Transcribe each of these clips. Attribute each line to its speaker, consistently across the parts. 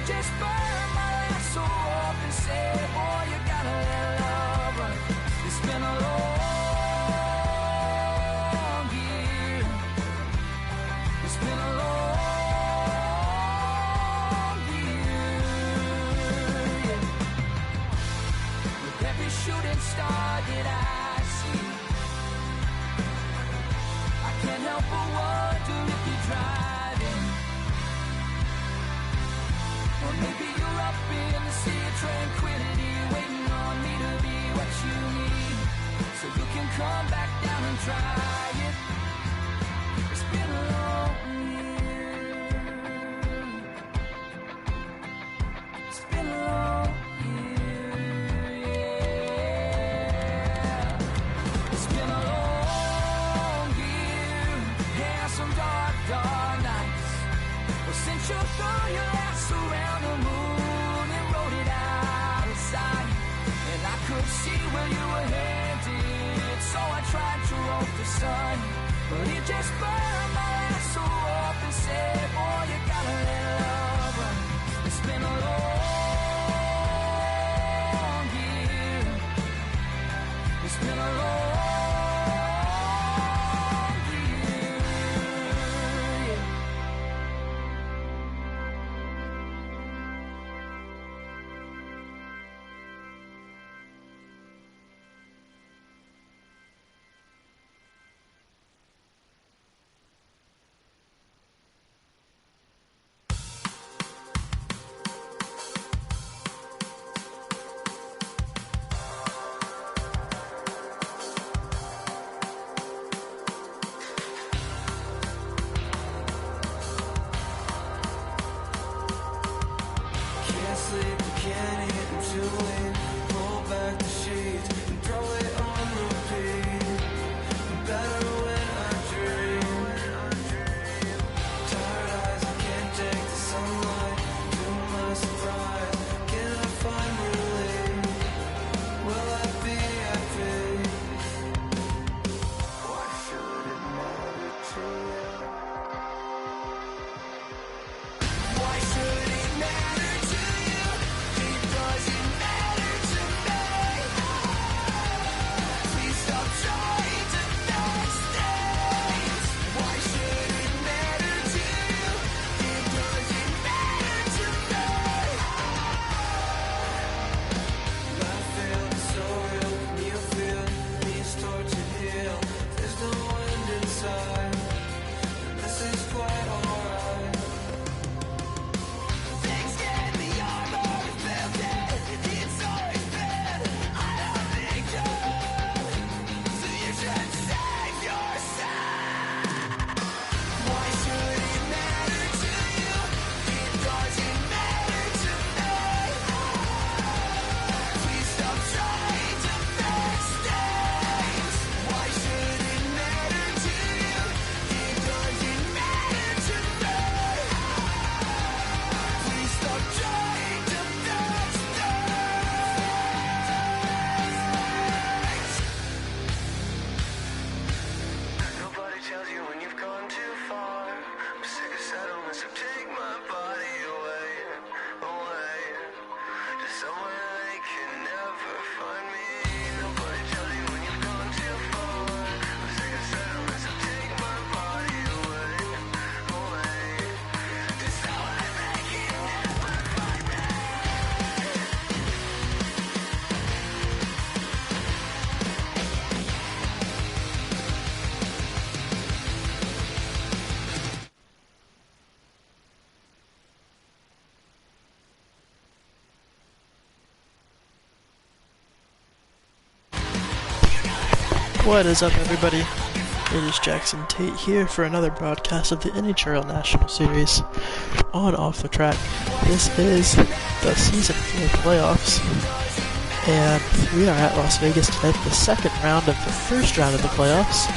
Speaker 1: just burned my life so up and said, boy, you gotta let love run. It's been a long year. It's been a long year. Yeah. With every shooting star that I see, I can't help but wonder if you're driving, or maybe you're up in the sea of tranquility, waiting on me to be what you need, so you can come back down and try it. It's been a long year. It's been a long year, yeah. It's been a long year, yeah, some dark, dark nights. Well, since you threw your ass around the moon and rode it out of sight, and I could see where you were headed, so I tried to rope the sun, but it just burned my ass so up and said, boy, you gotta let love run. It's been a long year. It's been a long year. Yeah. Can't sleep, can't eat, I'm too late. Pull back the sheets and throw it on repeat. Better when I dream. Tired eyes, I can't take the sunlight. To my surprise, can I find relief? Will I be happy? Why should it matter to you? Why should it matter to you? It doesn't matter to me. Please stop trying to fix things. Why should it matter to you? It doesn't matter to me. I feel so real. Can you feel me start to heal? There's no end inside. This is quite alright. Things get beyond our ability. It's always been unavailing. So you should save yourself. Why should it matter to you? It doesn't matter to me. Please stop trying to fix things. Why should it matter to you? It doesn't matter to me. Please stop trying to fix things. Nobody tells you when you've gone too far. I'm sick of settlements, so take my body away, away to somewhere they can never find me. Nobody tells you when you've gone too far. I'm sick of settlements, so take my body away, away to somewhere they can never find me.
Speaker 2: What is up, everybody? It is Jackson Tate here for another broadcast of the NHRL National Series on Off the Track. This is the Season 4 playoffs, and we are at Las Vegas tonight for the second round of the first round of the playoffs.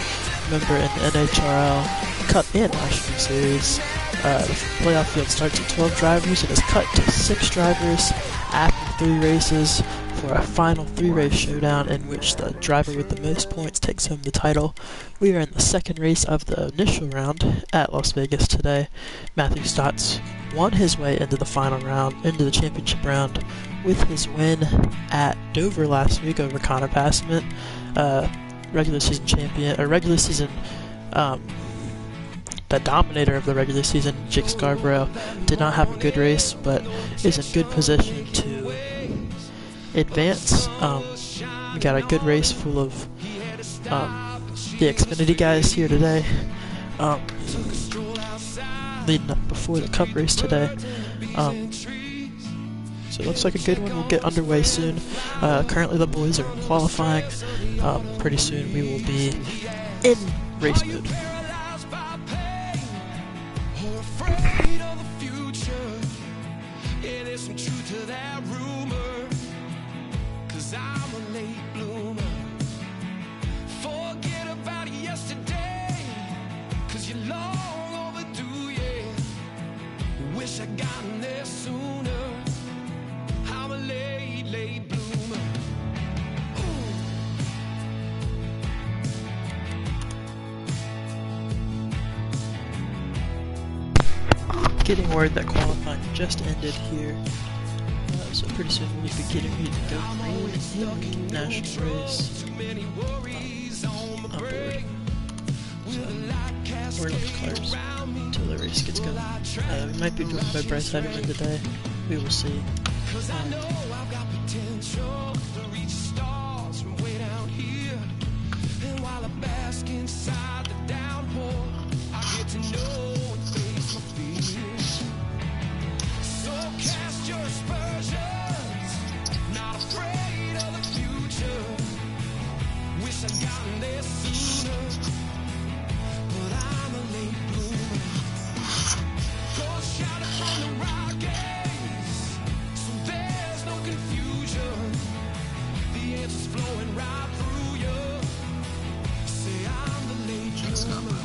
Speaker 2: Remember, in the NHRL Cup and National Series, the playoff field starts at 12 drivers and is cut to 6 drivers after 3 races. for our final three-race showdown in which the driver with the most points takes home the title. We are in the second race of the initial round at Las Vegas today. Matthew Stotts won his way into the final round, into the championship round, with his win at Dover last week over Connor Passman, regular season champion, or regular season, the dominator of the regular season. Jake Scarborough did not have a good race, but is in good position to advance. We got a good race full of the Xfinity guys here today, leading up before the Cup race today. So it looks like a good one. We'll get underway soon. Currently the boys are qualifying. Pretty soon we will be in race mode.
Speaker 1: I gotten there sooner. I'm a late bloomer.
Speaker 2: Getting word that qualifying just ended here, so pretty soon we'll be getting ready to go for the national race on board. So, we're in the cars until the race gets going. We might be joined by Bryce Hederman today. We will see.
Speaker 1: I know I've got potential to reach stars from way down here. And while I bask inside the downpour, I get to know and face my fears. So cast your aspersions, not afraid of the future. Wish I'd gotten there sooner, but I'm a late bloomer. Ghost shouted from the Rockies, so there's no confusion. The answer's flowing right through you. Say I'm the late bloomer.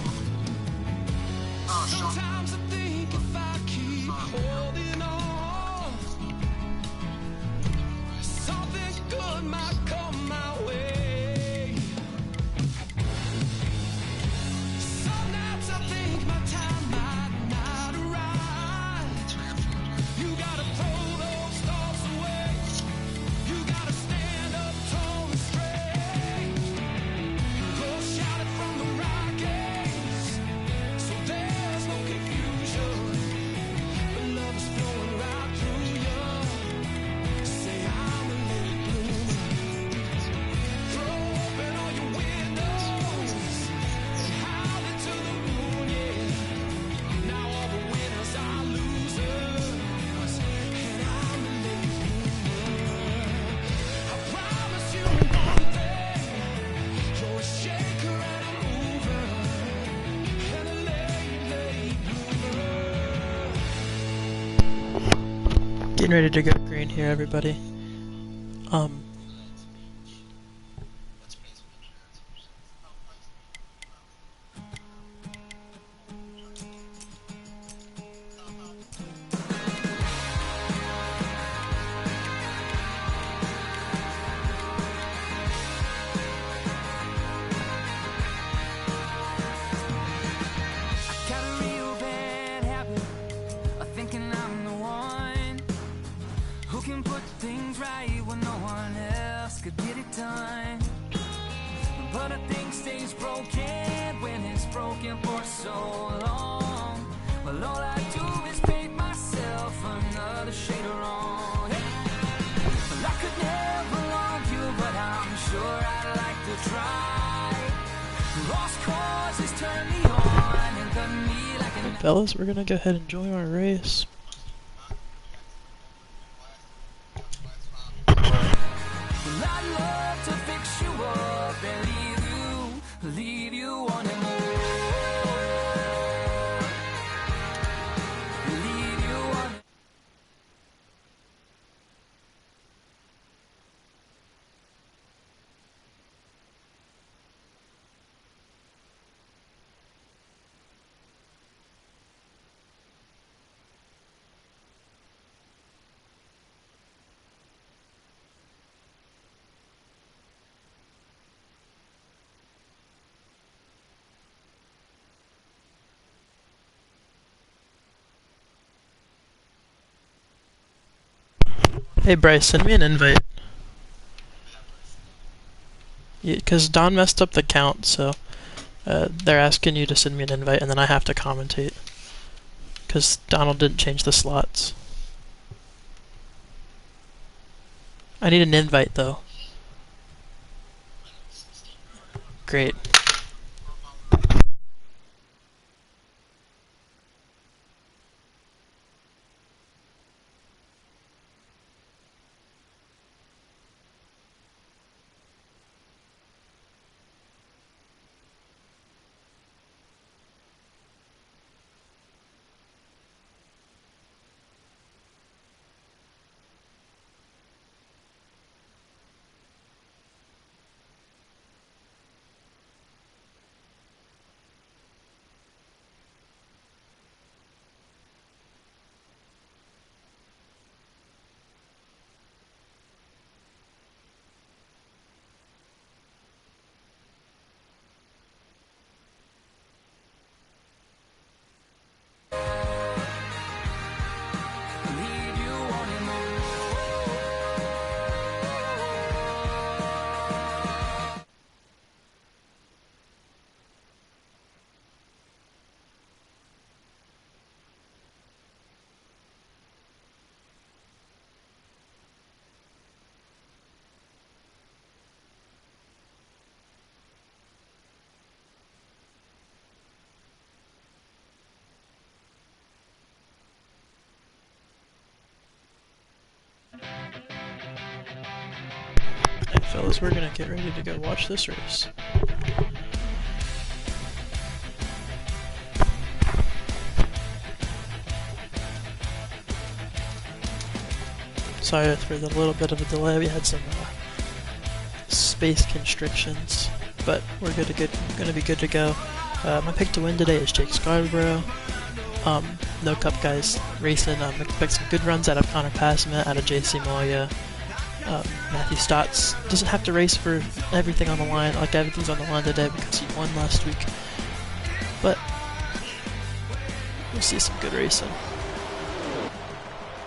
Speaker 1: Sometimes I think if I keep holding on, something good might come my way. Some nights I think my time might not arrive. You gotta throw those thoughts away. You gotta stand up tall and straight. Ghost shouted from the Rockies, so there's no confusion. But love is flowing right through you. Say I'm a late bloomer. Throw open all your windows and howl into the moon, yeah. Now all the winners are losers, and I'm a late bloomer. I promise you one thing, you're a shaker and a mover, and a late bloomer.
Speaker 2: Getting ready to go green here, everybody.
Speaker 1: Got a real bad habit of thinking I'm the one who can put things right when no one else could get it done. But a thing stays broken when it's broken for so long. Well, all I do is paint myself another shade of wrong. Well, I could never argue, but I'm sure I'd like to try. Lost causes turn me on and cut me like an
Speaker 2: Fellas, we're gonna go ahead and join our race.
Speaker 1: Well, I'd love to fix you up and leave you wanting more. Leave you wanting.
Speaker 2: Hey Bryce, send me an invite. Because Don messed up the count, so they're asking you to send me an invite, and then I have to commentate. Because Donald didn't change the slots. I need an invite, though. Great. Hey fellas, we're gonna get ready to go watch this race. Sorry for the little bit of a delay, we had some space constrictions, but we're gonna be good to go. My pick to win today is Jake Scarborough. No Cup guys racing. Expect some good runs out of Connor Passman, out of JC Moya. Matthew Stotts doesn't have to race for everything on the line, like everything's on the line today because he won last week. But we'll see some good racing.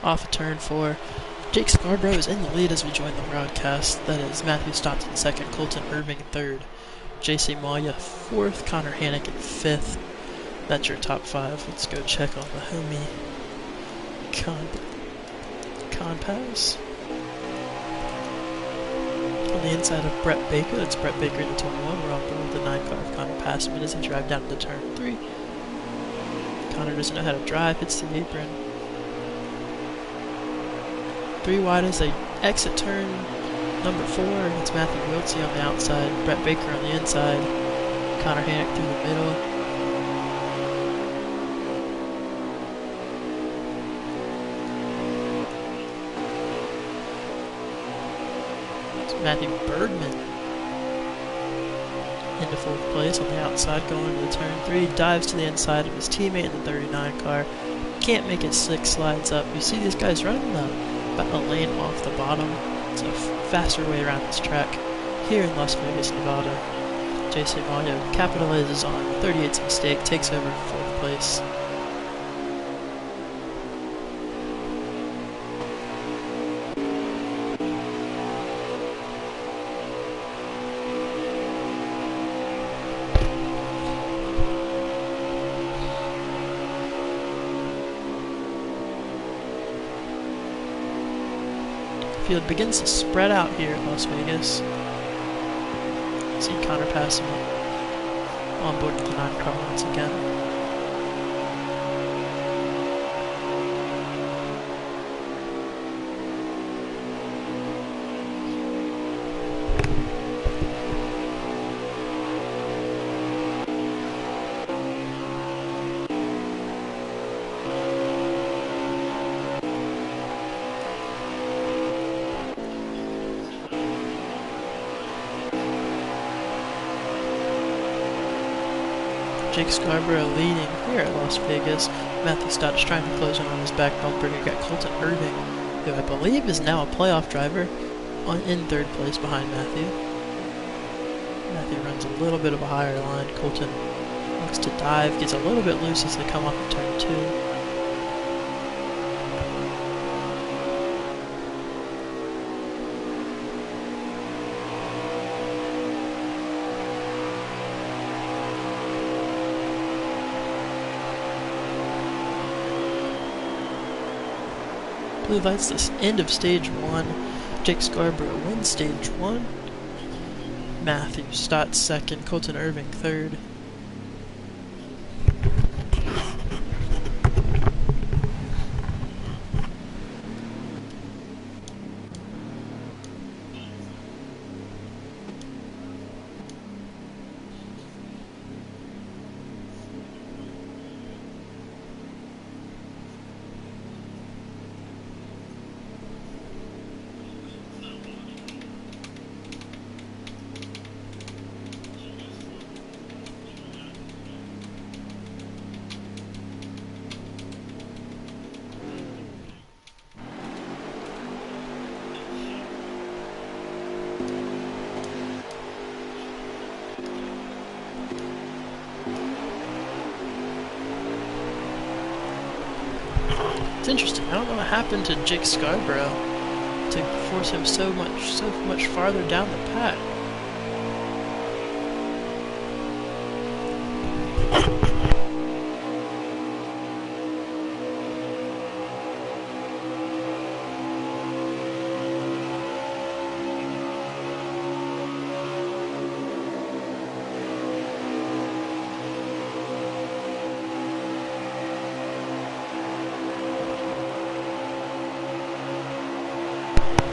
Speaker 2: Off of turn 4. Jake Scarborough is in the lead as we join the broadcast. That is Matthew Stotts in 2nd, Colton Irving in 3rd, JC Moya 4th, Connor Hannick in 5th. That's your top 5. Let's go check on the homie Pass. On the inside of Brett Baker, that's Brett Baker in the 21. We're on board with the 9 car of Connor Passman as he drives down to turn 3. Connor doesn't know how to drive, hits the apron. 3 wide as they exit turn number 4. It's Matthew Wiltsey on the outside, Brett Baker on the inside, Connor Hannick through the middle. Matthew Bergman into 4th place on the outside going to the turn 3, dives to the inside of his teammate in the 39 car, can't make it 6, slides up. You see these guys running about a lane off the bottom. It's a faster way around this track here in Las Vegas, Nevada. JC Moya capitalizes on 38's mistake, takes over 4th place. Field begins to spread out here in Las Vegas. See Connor Passman on board with the 9 car once again. Jake Scarborough leading here at Las Vegas. Matthew Stotts trying to close in on his back bumper. You got Colton Irving, who I believe is now a playoff driver, in 3rd place behind Matthew. Matthew runs a little bit of a higher line. Colton looks to dive, gets a little bit loose as they come off of turn 2. Blue lights, this end of stage 1. Jake Scarborough wins stage 1. Matthew Stott second, Colton Irving third. It's interesting. I don't know what happened to Jake Scarborough to force him so much farther down the pack.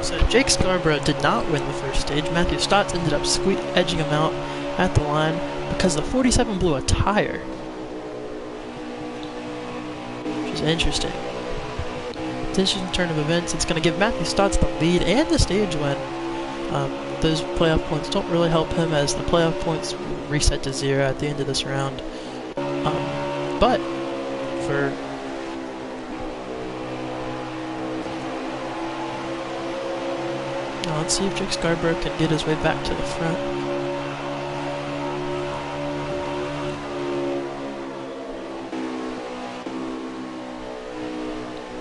Speaker 2: So Jake Scarborough did not win the first stage. Matthew Stotts ended up edging him out at the line because the 47 blew a tire. Which is interesting. It's an interesting turn of events. It's going to give Matthew Stotts the lead and the stage win. Those playoff points don't really help him as the playoff points reset to 0 at the end of this round. But for let's see if Jake Scarborough can get his way back to the front.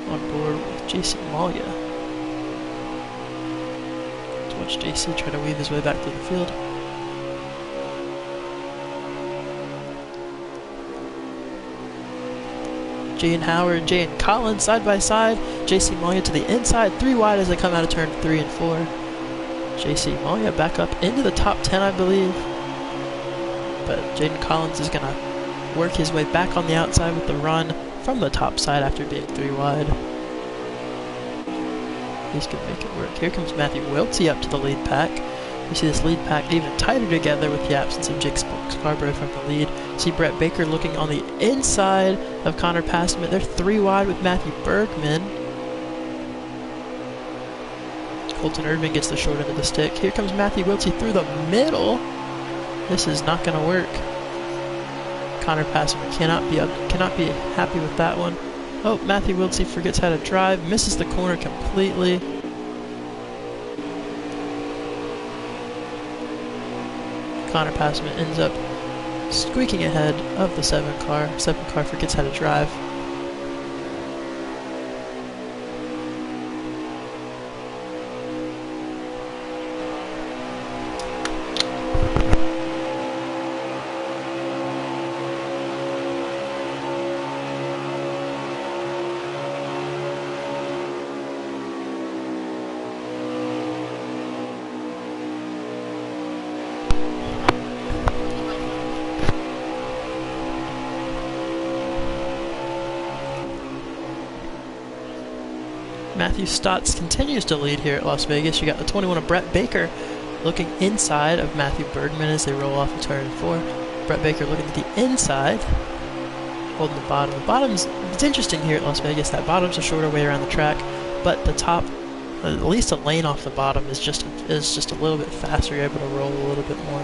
Speaker 2: On board with JC Malia. Let's watch JC try to weave his way back to the field. Jay and Howard, Jay and Collins side by side. JC Malia to the inside, 3 wide as they come out of turn 3 and 4. JC Malia back up into the top 10, I believe. But Jaden Collins is going to work his way back on the outside with the run from the top side after being 3 wide. He's going to make it work. Here comes Matthew Wiltsey up to the lead pack. You see this lead pack even tighter together with the absence of Jake Scarborough from the lead. See Brett Baker looking on the inside of Connor Passman. They're 3 wide with Matthew Bergman. Colton Irving gets the short end of the stick. Here comes Matthew Wiltsey through the middle. This is not going to work. Connor Passman cannot be happy with that one. Oh, Matthew Wiltsey forgets how to drive, misses the corner completely. Connor Passman ends up squeaking ahead of the 7 car. 7 car forgets how to drive. Matthew Stotts continues to lead here at Las Vegas. You got the 21 of Brett Baker looking inside of Matthew Bergman as they roll off of turn 4. Brett Baker looking at the inside, holding the bottom. The bottom's, it's interesting here at Las Vegas, that bottom's a shorter way around the track, but the top, at least a lane off the bottom is just a little bit faster. You're able to roll a little bit more.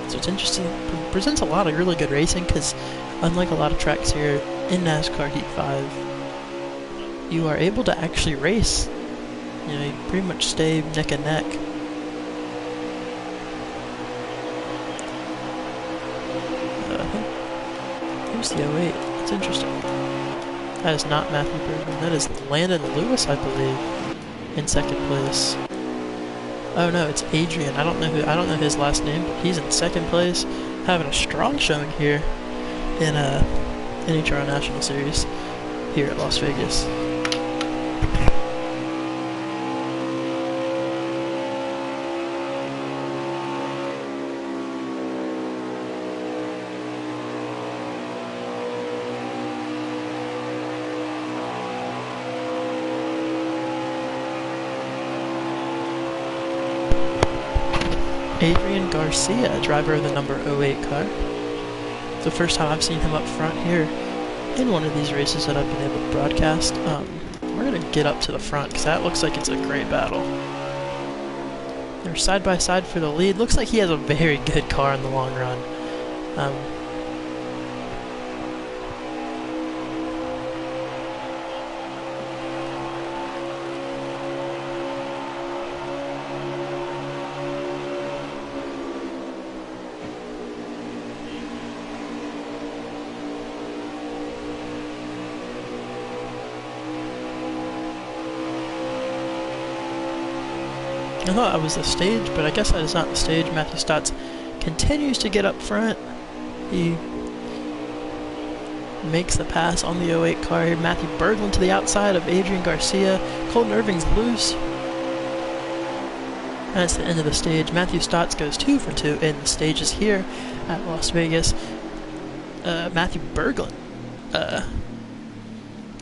Speaker 2: So it's interesting. It presents a lot of really good racing because unlike a lot of tracks here in NASCAR Heat 5, you are able to actually race. You know, you pretty much stay neck and neck. Here's the 08. It's interesting. That is not Matthew Bergman. That is Landon Lewis, I believe, in 2nd place. Oh no, it's Adrian. I don't know his last name, but he's in 2nd place, having a strong showing here in NHRL National Series. here at Las Vegas. Adrian Garcia, driver of the number 08 car. It's the first time I've seen him up front here in one of these races that I've been able to broadcast. We're going to get up to the front because that looks like it's a great battle. They're side by side for the lead. Looks like he has a very good car in the long run. I thought that was the stage, but I guess that is not the stage. Matthew Stotts continues to get up front. He makes the pass on the 08 car here. Matthew Berglund to the outside of Adrian Garcia. Colton Irving's loose. That's the end of the stage. Matthew Stotts goes 2 for 2 in the stages here at Las Vegas. Matthew Berglund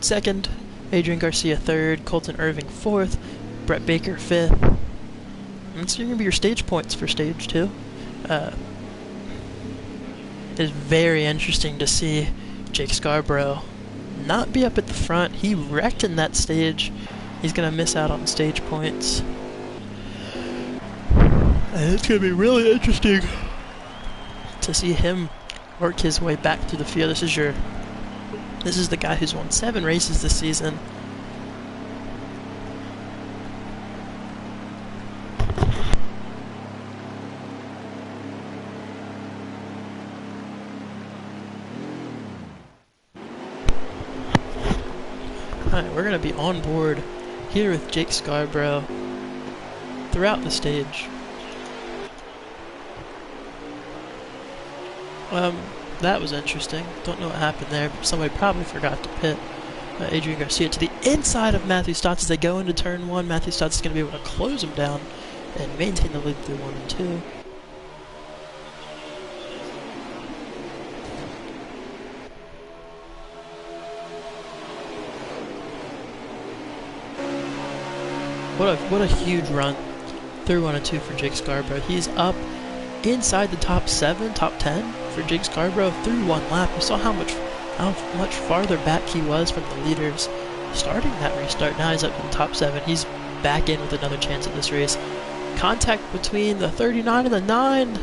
Speaker 2: second. Adrian Garcia third. Colton Irving fourth. Brett Baker fifth. It's going to be your stage points for stage 2. It's very interesting to see Jake Scarborough not be up at the front. He wrecked in that stage. He's going to miss out on stage points. And it's going to be really interesting to see him work his way back through the field. This is the guy who's won 7 races this season. Alright, we're going to be on board here with Jake Scarborough throughout the stage. That was interesting. Don't know what happened there, but somebody probably forgot to pit Adrian Garcia to the inside of Matthew Stotts as they go into turn 1. Matthew Stotts is going to be able to close him down and maintain the lead through 1 and 2. What a huge run through 1 and 2 for Jake Scarborough. He's up inside the top 7, top 10 for Jake Scarborough through 1 lap. You saw how much farther back he was from the leaders starting that restart. Now he's up in the top 7. He's back in with another chance at this race. Contact between the 39 and the 9.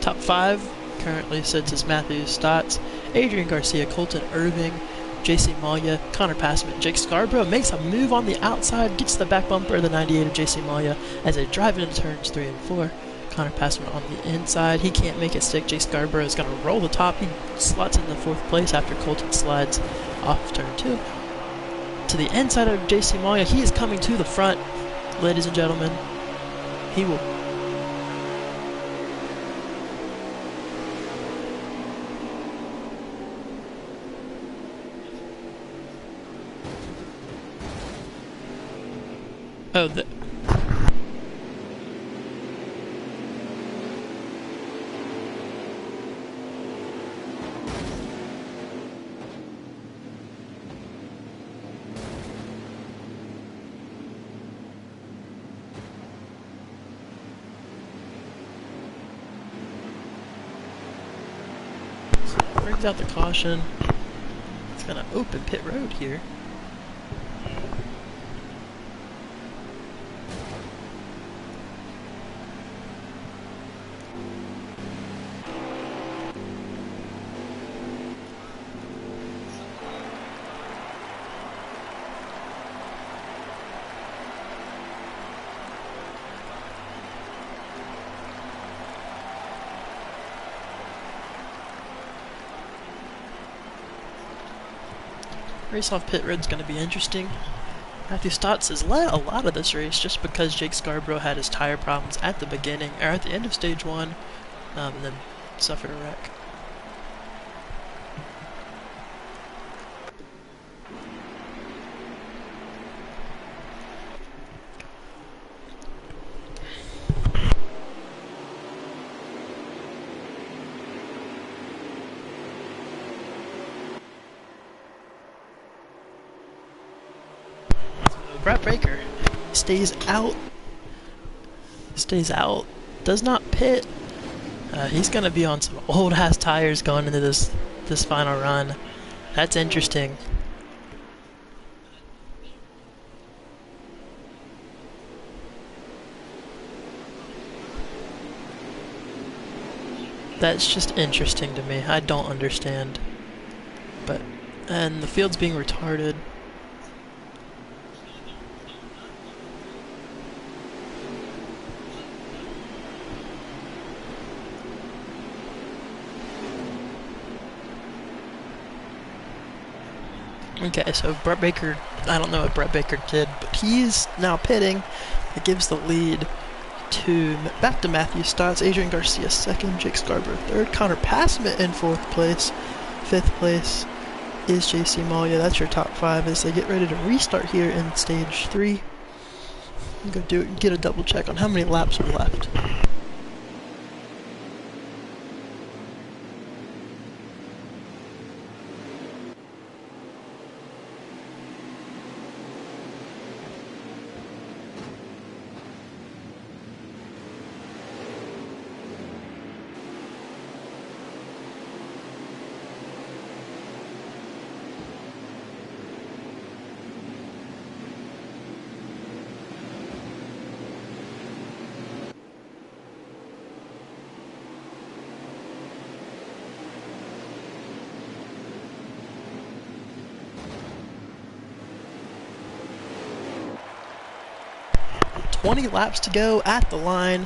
Speaker 2: Top 5 currently sits as Matthew Stotts, Adrian Garcia, Colton Irving, JC Malia, Connor Passman. Jake Scarborough makes a move on the outside, gets the back bumper of the 98 of JC Malia as they drive into turns 3 and 4. Connor Passman on the inside. He can't make it stick. Jake Scarborough is going to roll the top. He slots in the 4th place after Colton slides off turn 2. To the inside of JC Malia. He is coming to the front, ladies and gentlemen. He will... Oh, brings out the caution. It's gonna open pit road here. Race off pit road's going to be interesting. Matthew Stotts has led a lot of this race just because Jake Scarborough had his tire problems at the beginning, or at the end of stage 1, and then suffered a wreck. Brett Baker stays out, does not pit. He's going to be on some old-ass tires going into this final run. That's interesting. That's just interesting to me. I don't understand. And the field's being retarded. Okay, so Brett Baker, I don't know what Brett Baker did, but he's now pitting. It gives the lead back to Matthew Stotts, Adrian Garcia second, Jake Scarborough third, Connor Passmont in fourth place. Fifth place is JC Malia. That's your top 5 as they get ready to restart here in stage 3. I'm going to get a double check on how many laps are left. $20 laps to go at the line.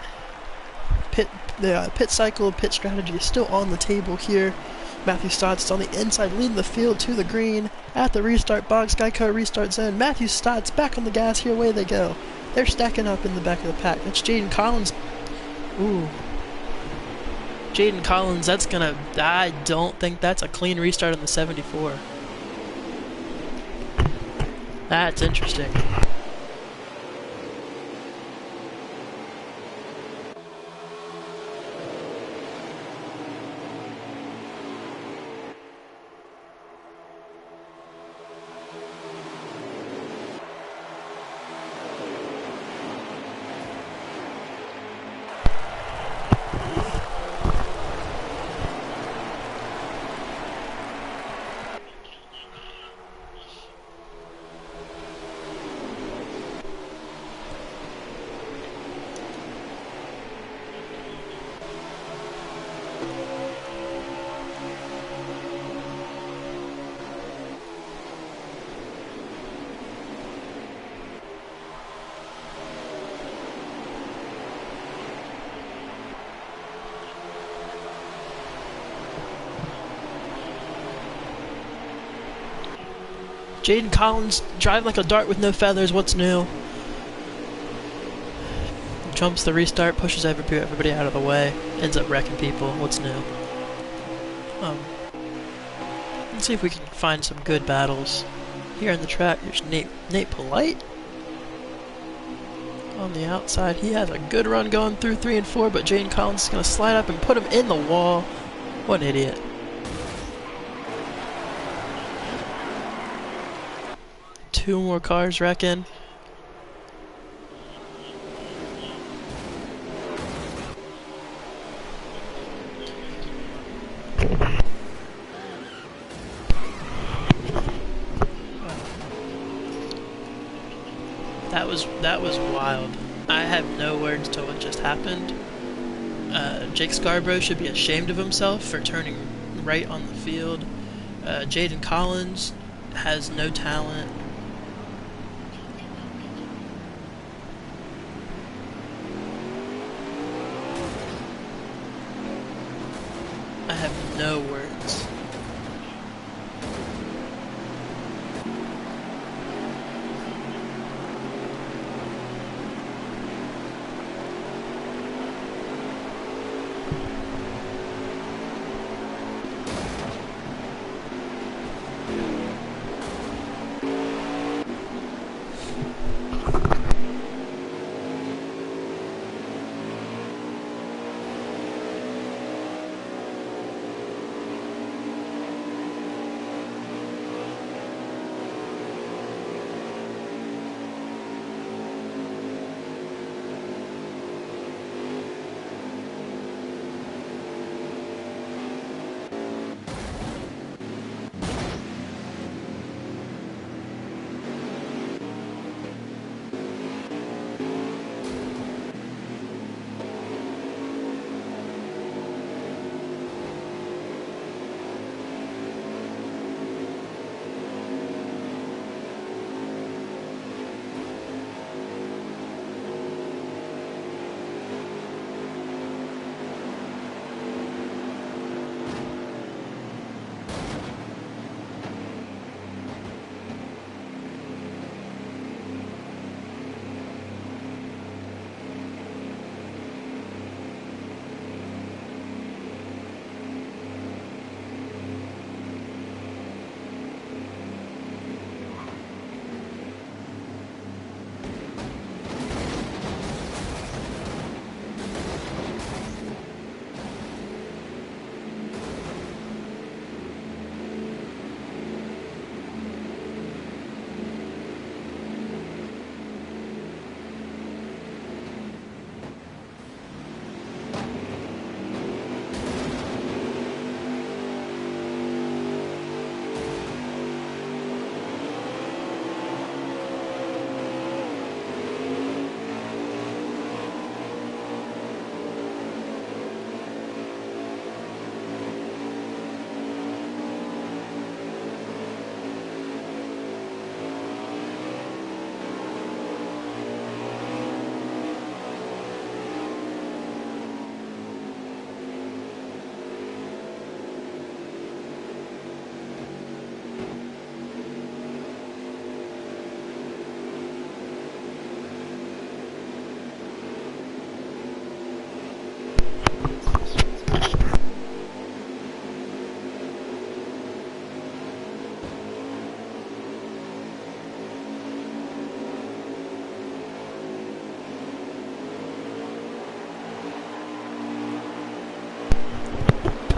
Speaker 2: The pit cycle, pit strategy is still on the table here. Matthew Stotts is on the inside, leading the field to the green at the restart box. Geico restart zone. Matthew Stotts back on the gas here. Away they go. They're stacking up in the back of the pack. That's Jaden Collins. Ooh. Jaden Collins, that's gonna... I don't think that's a clean restart on the 74. That's interesting. Jaden Collins, drive like a dart with no feathers, what's new? Jumps the restart, pushes everybody out of the way, ends up wrecking people, what's new? Let's see if we can find some good battles. Here on the track, there's Nate Polite. On the outside, he has a good run going through 3 and 4, but Jaden Collins is going to slide up and put him in the wall. What an idiot. Two more cars wrecking. That was wild. I have no words to what just happened. Jake Scarborough should be ashamed of himself for turning right on the field. Jaden Collins has no talent. I have no words.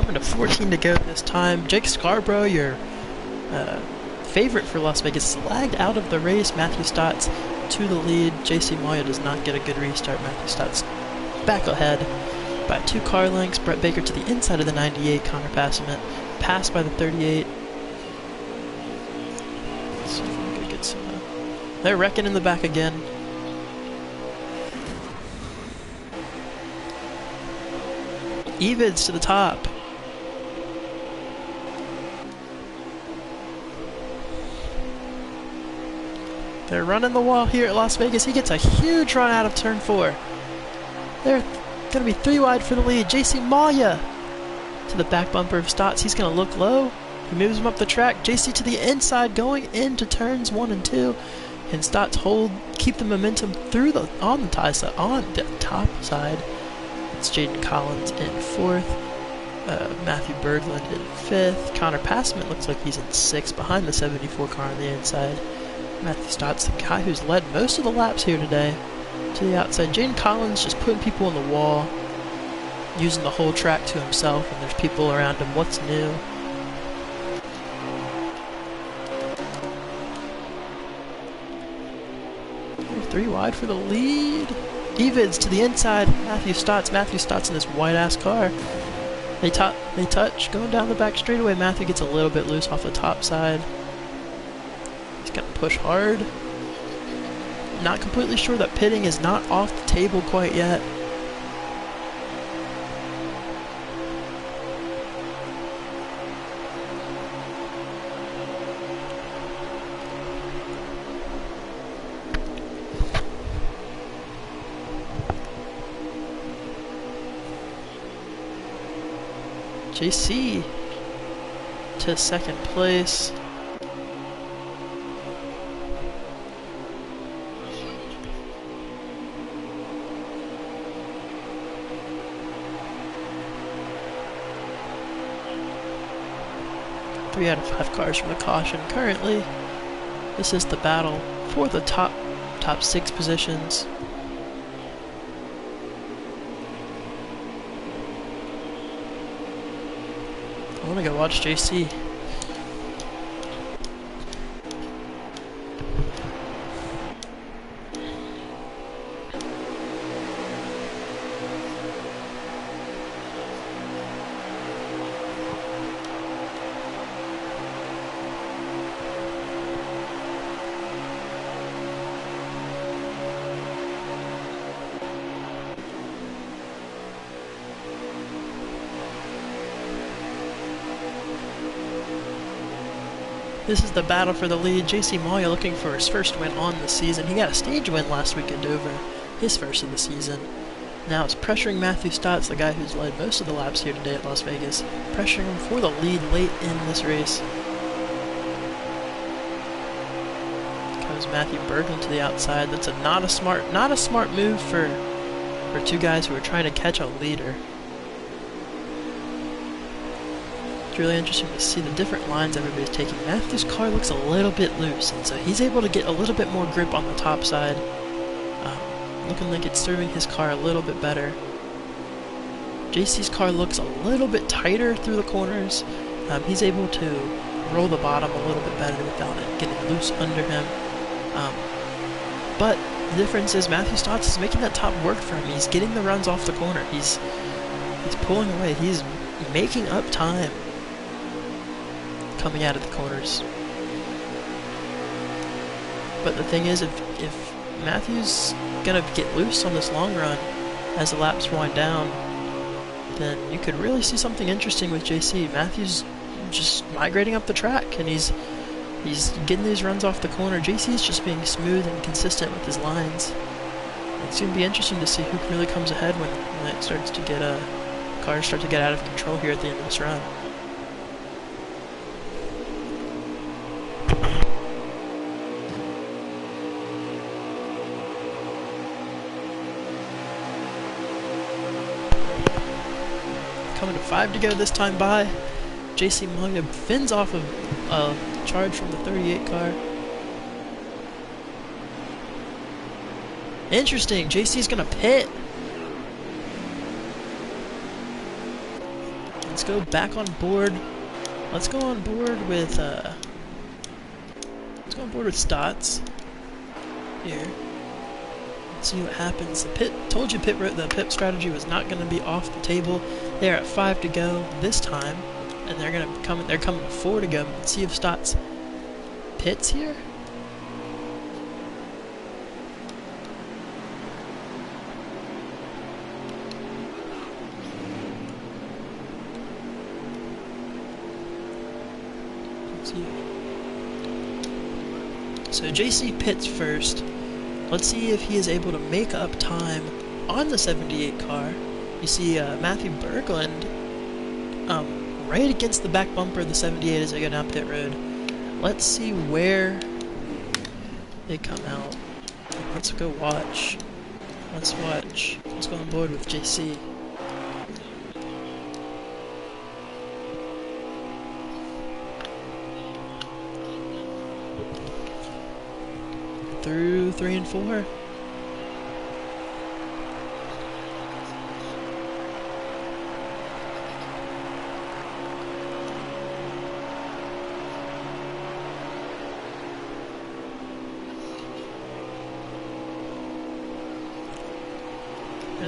Speaker 2: Coming to 14 to go this time. Jake Scarborough, your favorite for Las Vegas, is lagged out of the race. Matthew Stotts to the lead. JC Moya does not get a good restart. Matthew Stotts back ahead by 2 car lengths. Brett Baker to the inside of the 98. Connor Passman passed by the 38. Let's see if we can get some. They're wrecking in the back again. Evids to the top. They're running the wall here at Las Vegas. He gets a huge run out of turn 4. They're going to be 3 wide for the lead. JC Moya to the back bumper of Stotts. He's going to look low. He moves him up the track. JC to the inside going into turns 1 and 2. Can Stotts keep the momentum through on the top side. It's Jaden Collins in 4th. Matthew Berglund in 5th. Connor Passman looks like he's in 6th behind the 74 car on the inside. Matthew Stotts, the guy who's led most of the laps here today, to the outside. Jaden Collins just putting people on the wall, using the whole track to himself, and there's people around him. What's new? They're 3 wide for the lead. Evids to the inside. Matthew Stotts in this white-ass car. They touch, going down the back straightaway. Matthew gets a little bit loose off the top side. He's gonna push hard. Not completely sure that pitting is not off the table quite yet. JC to 2nd place. Three out of 5 cars from the caution currently. This is the battle for the top 6 positions. I want to go watch JC. This is the battle for the lead. JC Moya looking for his first win on the season. He got a stage win last week at Dover, his first of the season. Now it's pressuring Matthew Stotts, the guy who's led most of the laps here today at Las Vegas, pressuring him for the lead late in this race. Comes Matthew Berglund to the outside. That's not a smart move for 2 guys who are trying to catch a leader. It's really interesting to see the different lines everybody's taking. Matthew's car looks a little bit loose, and so he's able to get a little bit more grip on the top side. Looking like it's serving his car a little bit better. JC's car looks a little bit tighter through the corners. He's able to roll the bottom a little bit better without it getting loose under him. But the difference is Matthew Stotts is making that top work for him. He's getting the runs off the corner. He's pulling away. He's making up time coming out of the corners. But the thing is, if Matthew's gonna get loose on this long run as the laps wind down, then you could really see something interesting with JC. Matthew's just migrating up the track, and he's getting these runs off the corner. JC's just being smooth and consistent with his lines. It's gonna be interesting to see who really comes ahead when it starts to get cars start to get out of control here at the end of this run. Coming to 5 to go this time by. JC Moya fins off of a charge from the 38 car. Interesting, JC's gonna pit. let's go back on board. Let's go on board with Stotts here. Let's see what happens. The pit strategy was not going to be off the table. They're at 5 to go this time, and they're coming to 4 to go. Let's see if Stotts pits here. So JC pits first. Let's see if he is able to make up time on the 78 car. You see Matthew Berglund right against the back bumper of the 78 as they go down pit road. Let's see where they come out. Let's go watch. Let's watch. Let's go on board with JC. Through 3 and 4. And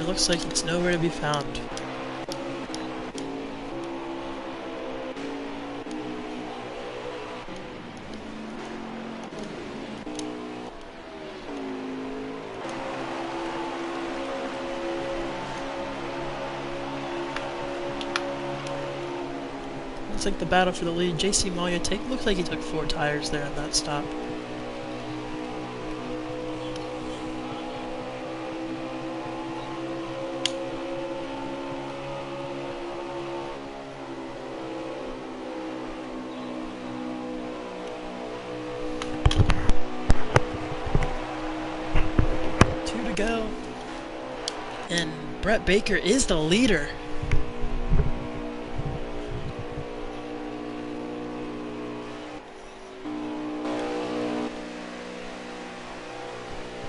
Speaker 2: it looks like it's nowhere to be found. Looks like the battle for the lead. JC Malya looks like he took 4 tires there on that stop. Two to go. And Brett Baker is the leader.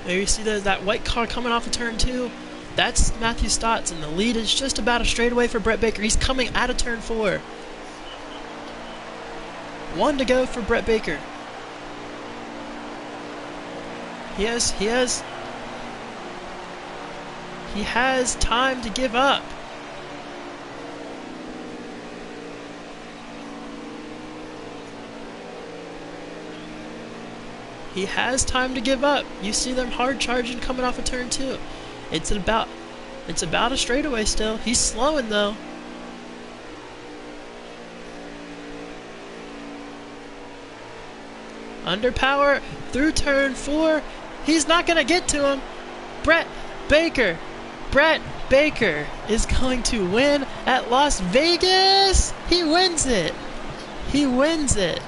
Speaker 2: There you see that white car coming off of turn 2. That's Matthew Stotts, and the lead is just about a straightaway for Brett Baker. He's coming out of turn 4. 1 to go for Brett Baker. He has time to give up. He has time to give up. You see them hard charging coming off of turn 2. It's about a straightaway still. He's slowing though. Under power through turn 4. He's not gonna get to him. Brett Baker is going to win at Las Vegas. He wins it. He wins it.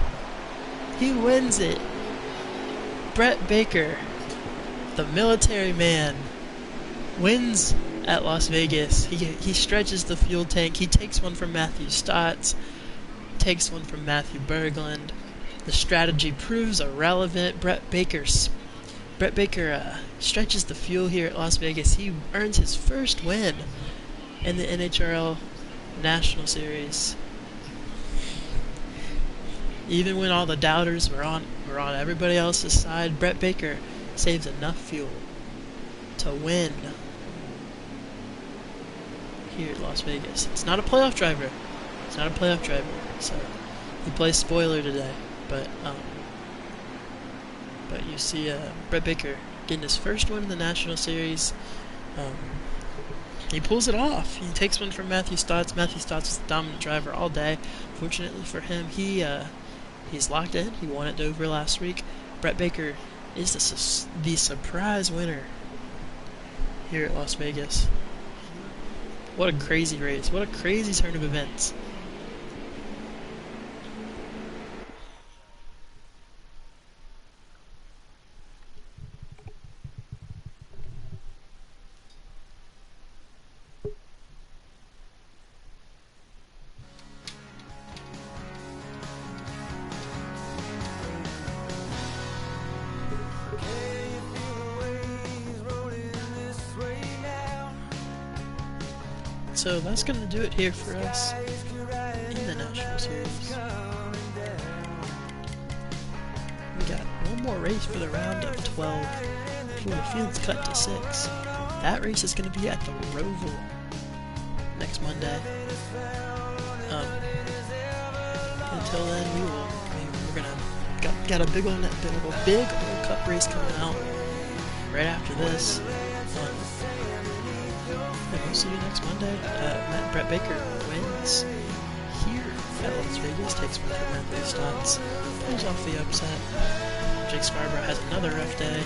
Speaker 2: He wins it. Brett Baker, the military man, wins at Las Vegas. He stretches the fuel tank. He takes one from Matthew Stotts, takes one from Matthew Berglund. The strategy proves irrelevant. Brett Baker stretches the fuel here at Las Vegas. He earns his first win in the NHRL National Series. Even when all the doubters were on everybody else's side, Brett Baker saves enough fuel to win here at Las Vegas. It's not a playoff driver. It's not a playoff driver. So he plays spoiler today, but you see Brett Baker getting his first win in the National Series. He pulls it off. He takes one from Matthew Stotts. Matthew Stotts is the dominant driver all day. Fortunately for him, he's locked in. He won at Dover last week. Brett Baker is the surprise winner here at Las Vegas. What a crazy race. What a crazy turn of events. So that's going to do it here for us. one more race for the round of 12 before the field's cut to 6. That race is going to be at the Roval next Monday. Until then, we're gonna got a big old cup race coming out right after this. And we'll see you next Monday. Brett Baker wins here at Las Vegas, takes one for Matthew Stotts, pulls off the upset. Jake Scarborough has another rough day.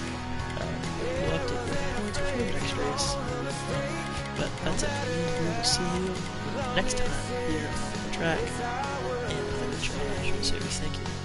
Speaker 2: We'll update the points before the next race. But that's it for me. We will see you next time here on the track in the NHRL National Series. Thank you.